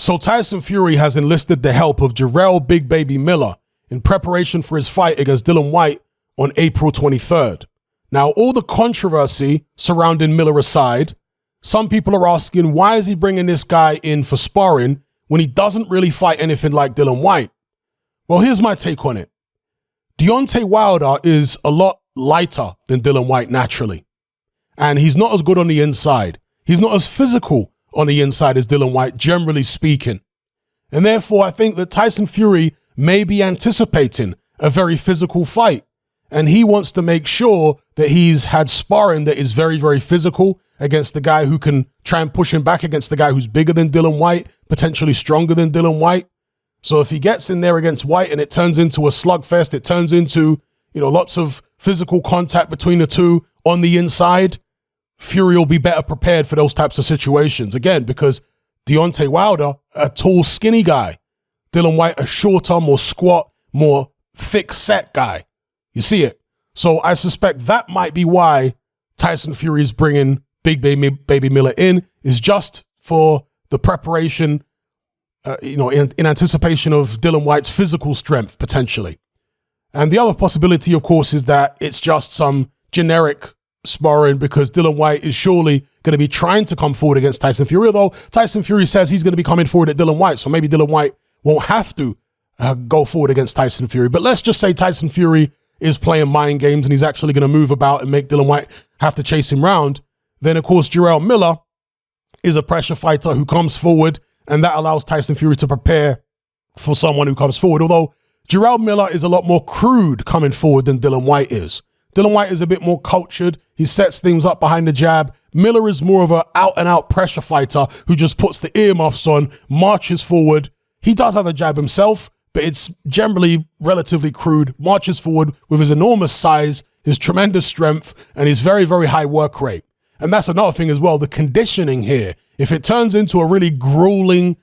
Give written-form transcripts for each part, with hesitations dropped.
So Tyson Fury has enlisted the help of Jarrell Big Baby Miller in preparation for his fight against Dillian Whyte on April 23rd. Now, all the controversy surrounding Miller aside, some people are asking, why is he bringing this guy in for sparring when he doesn't really fight anything like Dillian Whyte? Well, here's my take on it. Deontay Wilder is a lot lighter than Dillian Whyte naturally. And he's not as good on the inside. He's not as physical on the inside as Dillian Whyte, generally speaking. And therefore, I think that Tyson Fury may be anticipating a very physical fight. And he wants to make sure that he's had sparring that is very, very physical against the guy who can try and push him back against the guy who's bigger than Dillian Whyte, potentially stronger than Dillian Whyte. So if he gets in there against Whyte and it turns into a slugfest, it turns into, lots of physical contact between the two on the inside, Fury will be better prepared for those types of situations. Again, because Deontay Wilder, a tall, skinny guy. Dillian Whyte, a shorter, more squat, more thick-set guy. You see it? So I suspect that might be why Tyson Fury is bringing Big Baby Miller in, is just for the preparation, in anticipation of Dillian Whyte's physical strength, potentially. And the other possibility, of course, is that it's just some generic sparring because Dillian Whyte is surely going to be trying to come forward against Tyson Fury, although Tyson Fury says he's going to be coming forward at Dillian Whyte, so maybe Dillian Whyte won't have to go forward against Tyson Fury. But let's just say Tyson Fury is playing mind games and he's actually going to move about and make Dillian Whyte have to chase him round. Then, of course, Jarrell Miller is a pressure fighter who comes forward, and that allows Tyson Fury to prepare for someone who comes forward. Although Jarrell Miller is a lot more crude coming forward than Dillian Whyte is. Dillian Whyte is a bit more cultured. He sets things up behind the jab. Miller is more of an out-and-out pressure fighter who just puts the earmuffs on, marches forward. He does have a jab himself, but it's generally relatively crude, marches forward with his enormous size, his tremendous strength, and his very, very high work rate. And that's another thing as well, the conditioning here. If it turns into a really grueling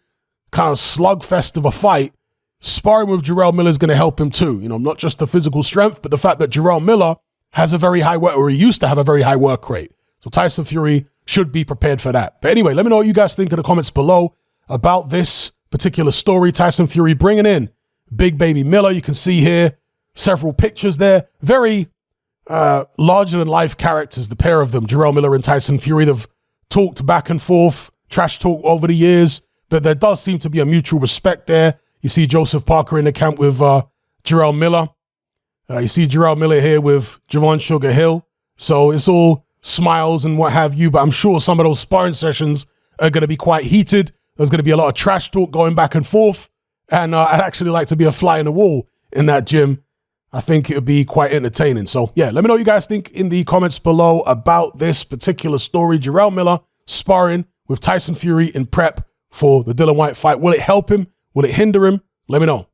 kind of slugfest of a fight, sparring with Jarrell Miller is going to help him too. Not just the physical strength, but the fact that Jarrell Miller has a very high work, or he used to have a very high work rate. So Tyson Fury should be prepared for that. But anyway, let me know what you guys think in the comments below about this particular story. Tyson Fury bringing in Big Baby Miller. You can see here several pictures there. Very larger-than-life characters, the pair of them, Jarrell Miller and Tyson Fury. They've talked back and forth, trash talk over the years, but there does seem to be a mutual respect there. You see Joseph Parker in the camp with Jarrell Miller. You see Jarrell Miller here with Javon Sugar Hill. So it's all smiles and what have you, but I'm sure some of those sparring sessions are going to be quite heated. There's going to be a lot of trash talk going back and forth. And I'd actually like to be a fly in the wall in that gym. I think it would be quite entertaining. So yeah, let me know what you guys think in the comments below about this particular story. Jarrell Miller sparring with Tyson Fury in prep for the Dillian Whyte fight. Will it help him? Will it hinder him? Let me know.